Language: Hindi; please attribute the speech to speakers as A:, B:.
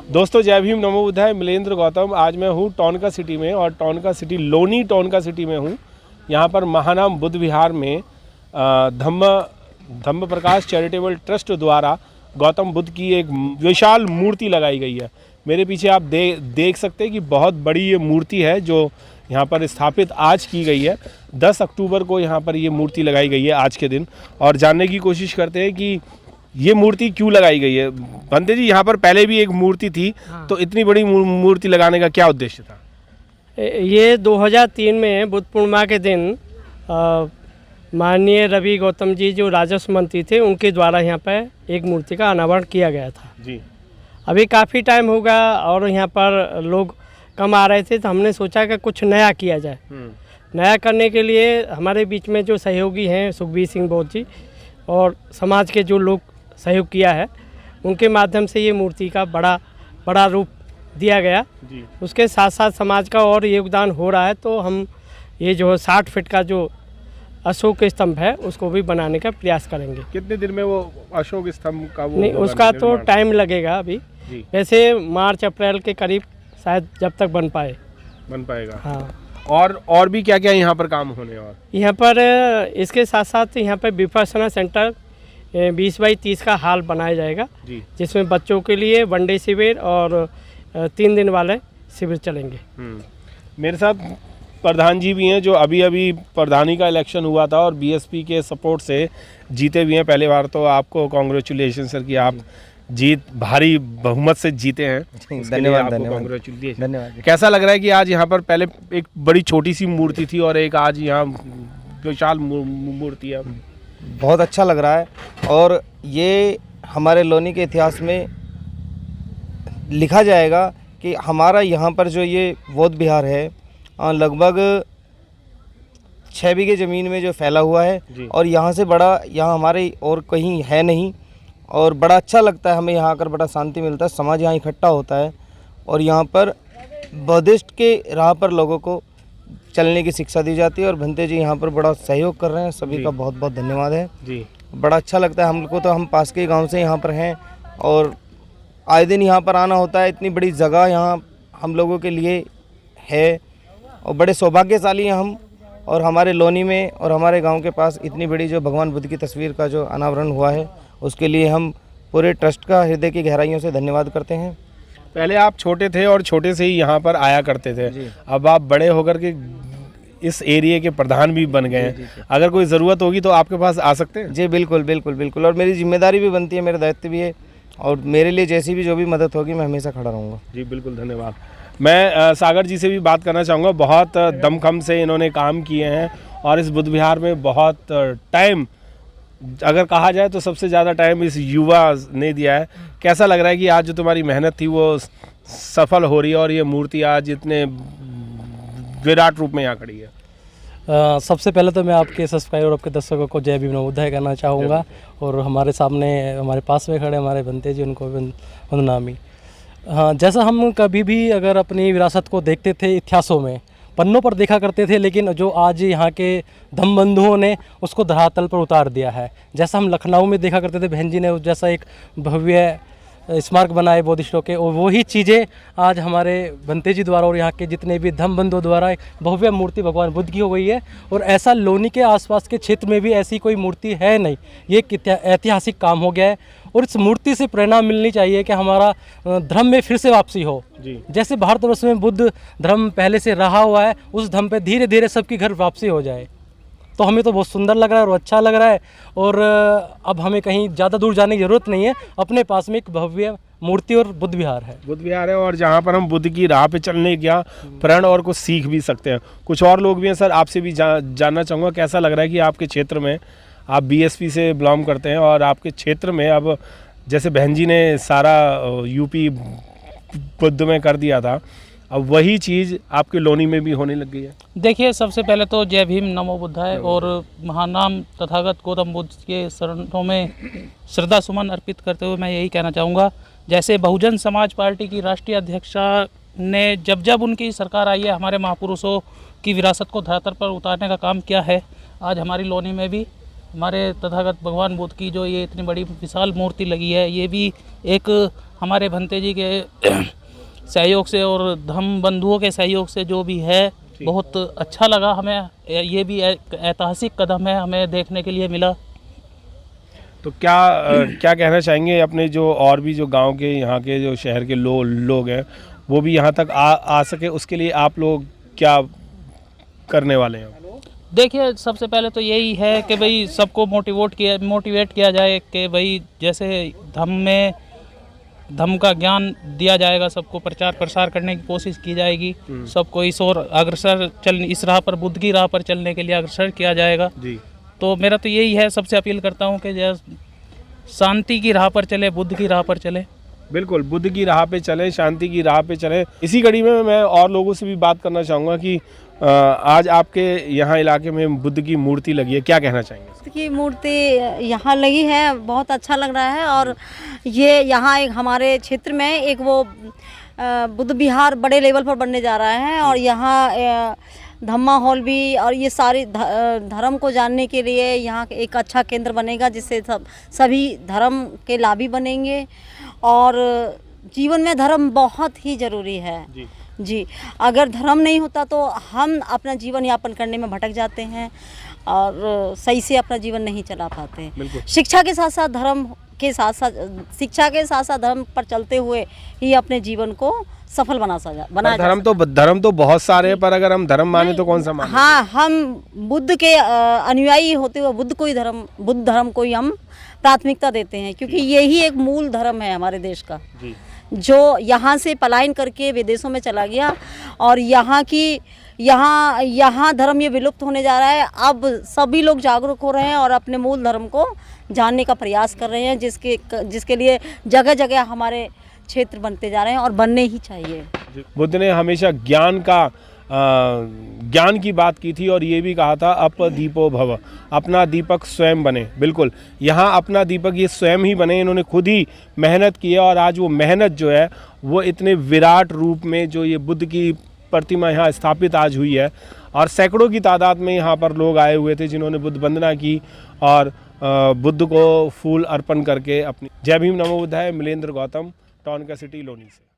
A: दोस्तों जय भीम नमो बुद्धाय, मिलेंद्र गौतम। आज मैं हूँ टोनका सिटी में और टोनका सिटी लोनी टोनका सिटी में हूँ। यहाँ पर महानाम बुद्ध विहार में धम्म प्रकाश चैरिटेबल ट्रस्ट द्वारा गौतम बुद्ध की एक विशाल मूर्ति लगाई गई है। मेरे पीछे आप देख सकते हैं कि बहुत बड़ी ये मूर्ति है जो यहाँ पर स्थापित आज की गई है। 10 अक्टूबर को यहाँ पर ये मूर्ति लगाई गई है आज के दिन। और जानने की कोशिश करते हैं कि ये मूर्ति क्यों लगाई गई है। बंदे जी, यहाँ पर पहले भी एक मूर्ति थी, तो इतनी बड़ी मूर्ति लगाने का क्या उद्देश्य था?
B: ये 2003 में बुद्ध पूर्णिमा के दिन माननीय रवि गौतम जी जो राजस्व मंत्री थे, उनके द्वारा यहाँ पर एक मूर्ति का अनावरण किया गया था
A: जी।
B: अभी काफ़ी टाइम होगा और यहाँ पर लोग कम आ रहे थे, तो हमने सोचा कि कुछ नया किया जाए। नया करने के लिए हमारे बीच में जो सहयोगी हैं सुखबीर सिंह बौद्ध जी और समाज के जो लोग सहयोग किया है, उनके माध्यम से ये मूर्ति का बड़ा रूप दिया गया जी। उसके साथ साथ समाज का और योगदान हो रहा है, तो हम ये जो 60 फीट का जो अशोक स्तंभ है उसको भी बनाने का प्रयास करेंगे।
A: कितने दिन में वो अशोक स्तंभ का वो
B: नहीं, उसका तो टाइम लगेगा अभी। वैसे मार्च अप्रैल के करीब शायद जब तक बन पाएगा। हाँ।
A: और भी क्या क्या यहाँ पर काम होने? और
B: यहाँ पर इसके साथ साथ यहाँ पर विपश्यना सेंटर 20 बाई 30 का हॉल बनाया जाएगा जी, जिसमें बच्चों के लिए वनडे शिविर और 3 दिन वाले शिविर चलेंगे।
A: मेरे साथ प्रधान जी भी हैं जो अभी प्रधानी का इलेक्शन हुआ था और बीएसपी के सपोर्ट से जीते भी हैं पहले बार। तो आपको कांग्रेचुलेशन सर कि आप भारी बहुमत से जीते हैं।
C: धन्यवाद।
A: धन्यवाद। कैसा लग रहा है कि आज यहाँ पर पहले एक बड़ी छोटी सी मूर्ति थी और एक आज यहाँ विशाल मूर्ति है?
C: बहुत अच्छा लग रहा है और ये हमारे लोनी के इतिहास में लिखा जाएगा कि हमारा यहाँ पर जो ये बौद्ध विहार है लगभग 6 बीघे ज़मीन में जो फैला हुआ है और यहाँ से बड़ा यहाँ हमारे और कहीं है नहीं। और बड़ा अच्छा लगता है हमें यहाँ आकर, बड़ा शांति मिलता है। समाज यहाँ इकट्ठा होता है और यहाँ पर बुद्धिस्ट के राह पर लोगों को चलने की शिक्षा दी जाती है और भंते जी यहाँ पर बड़ा सहयोग कर रहे हैं। सभी का बहुत बहुत धन्यवाद है जी। बड़ा अच्छा लगता है हमको। तो हम पास के गांव से यहाँ पर हैं और आए दिन यहाँ पर आना होता है। इतनी बड़ी जगह यहाँ हम लोगों के लिए है और बड़े सौभाग्यशाली हैं हम। और हमारे लोनी में और हमारे गांव के पास इतनी बड़ी जो भगवान बुद्ध की तस्वीर का जो अनावरण हुआ है, उसके लिए हम पूरे ट्रस्ट का हृदय की गहराइयों से धन्यवाद करते हैं।
A: पहले आप छोटे थे और छोटे से ही यहाँ पर आया करते थे, अब आप बड़े होकर के इस एरिया के प्रधान भी बन गए हैं। अगर कोई ज़रूरत होगी तो आपके पास आ सकते हैं?
C: जी बिल्कुल बिल्कुल बिल्कुल। और मेरी जिम्मेदारी भी बनती है, मेरा दायित्व भी है और मेरे लिए जैसी भी जो भी मदद होगी मैं हमेशा खड़ा रहूँगा।
A: जी बिल्कुल, धन्यवाद। मैं सागर जी से भी बात करना चाहूँगा। बहुत दमखम से इन्होंने काम किए हैं और इस बुद्ध विहार में बहुत टाइम, अगर कहा जाए तो सबसे ज़्यादा टाइम इस युवा ने दिया है। कैसा लग रहा है कि आज जो तुम्हारी मेहनत थी वो सफल हो रही है और ये मूर्ति आज इतने विराट रूप में यहाँ खड़ी है?
D: सबसे पहले तो मैं आपके सब्सक्राइबर और आपके दर्शकों को जय भीम नमो बुद्धाय कहना चाहूँगा और हमारे सामने हमारे पास में खड़े हमारे भंते जी, उनको वंदनामी। हाँ, जैसा हम कभी भी अगर अपनी विरासत को देखते थे इतिहासों में, पन्नों पर देखा करते थे, लेकिन जो आज यहाँ के धम्म बंधुओं ने उसको धरातल पर उतार दिया है। जैसा हम लखनऊ में देखा करते थे, बहन जी ने जैसा एक भव्य स्मारक बनाए बुद्धिस्टों के, और वही चीज़ें आज हमारे भंते जी द्वारा और यहाँ के जितने भी धम्म बंधुओं द्वारा एक भव्य मूर्ति भगवान बुद्ध की हो गई है। और ऐसा लोनी के आसपास के क्षेत्र में भी ऐसी कोई मूर्ति है नहीं। ये एक ऐतिहासिक काम हो गया है और इस मूर्ति से प्रेरणा मिलनी चाहिए कि हमारा धर्म में फिर से वापसी हो जी। जैसे भारतवर्ष में बुद्ध धर्म पहले से रहा हुआ है, उस धर्म पे धीरे धीरे सबकी घर वापसी हो जाए। तो हमें तो बहुत सुंदर लग रहा है और अच्छा लग रहा है। और अब हमें कहीं ज़्यादा दूर जाने की ज़रूरत नहीं है, अपने पास में एक भव्य मूर्ति और बुद्ध विहार है।
A: बुद्ध विहार है और जहाँ पर हम बुद्ध की राह पे चलने का प्रण और कुछ सीख भी सकते हैं। कुछ और लोग भी हैं सर, आपसे भी जानना चाहूँगा कैसा लग रहा है कि आपके क्षेत्र में, आप बीएसपी से बिलोंग करते हैं और आपके क्षेत्र में अब जैसे बहन जी ने सारा यूपी बुद्ध में कर दिया था, अब वही चीज़ आपके लोनी में भी होने लग गई है?
E: देखिए, सबसे पहले तो जय भीम नमो बुद्धाय और महानाम तथागत गौतम बुद्ध के चरणों में श्रद्धा सुमन अर्पित करते हुए मैं यही कहना चाहूँगा, जैसे बहुजन समाज पार्टी की राष्ट्रीय अध्यक्षा ने जब उनकी सरकार आई है, हमारे महापुरुषों की विरासत को धरातल पर उतारने का काम किया है। आज हमारी लोनी में भी हमारे तथागत भगवान बुद्ध की जो ये इतनी बड़ी विशाल मूर्ति लगी है, ये भी एक हमारे भंते जी के सहयोग से और धम्म बंधुओं के सहयोग से जो भी है, बहुत अच्छा लगा हमें। ये भी एक ऐतिहासिक कदम है, हमें देखने के लिए मिला।
A: तो क्या कहना चाहेंगे अपने जो और भी जो गांव के यहाँ के जो शहर के लोग हैं वो भी यहाँ तक आ सके, उसके लिए आप लोग क्या करने वाले हैं?
E: देखिए, सबसे पहले तो यही है कि भाई सबको मोटिवेट किया जाए कि भाई जैसे धम्म का ज्ञान दिया जाएगा, सबको प्रचार प्रसार करने की कोशिश की जाएगी, सबको इस ओर इस राह पर, बुद्ध की राह पर चलने के लिए अग्रसर किया जाएगा जी। तो मेरा तो यही है, सबसे अपील करता हूँ कि जैसे शांति की राह पर चले, बुद्ध की राह पर चले।
A: बिल्कुल, बुद्ध की राह पे चलें, शांति की राह पे चलें। इसी कड़ी में मैं और लोगों से भी बात करना चाहूँगा कि आज आपके यहाँ इलाके में बुद्ध की मूर्ति लगी है, क्या कहना चाहेंगे?
F: बुद्ध की मूर्ति यहाँ लगी है, बहुत अच्छा लग रहा है। और ये यहाँ एक हमारे क्षेत्र में एक वो बुद्ध विहार बड़े लेवल पर बनने जा रहा है, और यहाँ धम्मा हॉल भी, और ये सारे धर्म को जानने के लिए यहाँ एक अच्छा केंद्र बनेगा, जिससे सभी धर्म के लाभी बनेंगे। और जीवन में धर्म बहुत ही ज़रूरी है जी। अगर धर्म नहीं होता तो हम अपना जीवन यापन करने में भटक जाते हैं और सही से अपना जीवन नहीं चला पाते। शिक्षा के साथ साथ धर्म के साथ साथ शिक्षा के साथ साथ धर्म पर चलते हुए ही अपने जीवन को सफल बना
A: धर्म तो बहुत सारे हैं, पर अगर हम धर्म माने तो कौन सा माने?
F: हाँ, हम बुद्ध के अनुयायी होते हुए बुद्ध धर्म को ही हम प्राथमिकता देते हैं, क्योंकि यही एक मूल धर्म है हमारे देश का, जो यहाँ से पलायन करके विदेशों में चला गया, और यहाँ धर्म ये विलुप्त होने जा रहा है। अब सभी लोग जागरूक हो रहे हैं और अपने मूल धर्म को जानने का प्रयास कर रहे हैं, जिसके लिए जगह जगह हमारे क्षेत्र बनते जा रहे हैं, और बनने ही चाहिए।
A: बुद्ध ने हमेशा ज्ञान की बात की थी, और ये भी कहा था अप दीपो भव, अपना दीपक स्वयं बने। बिल्कुल, यहाँ अपना दीपक ये स्वयं ही बने। इन्होंने खुद ही मेहनत की है, और आज वो मेहनत जो है वो इतने विराट रूप में जो ये बुद्ध की प्रतिमा यहाँ स्थापित आज हुई है, और सैकड़ों की तादाद में यहाँ पर लोग आए हुए थे जिन्होंने बुद्ध वंदना की और बुद्ध को फूल अर्पण करके अपनी। जय भीम, नमो बुद्धाय। मिलेंद्र गौतम, टाउन का सिटी, लोनी से।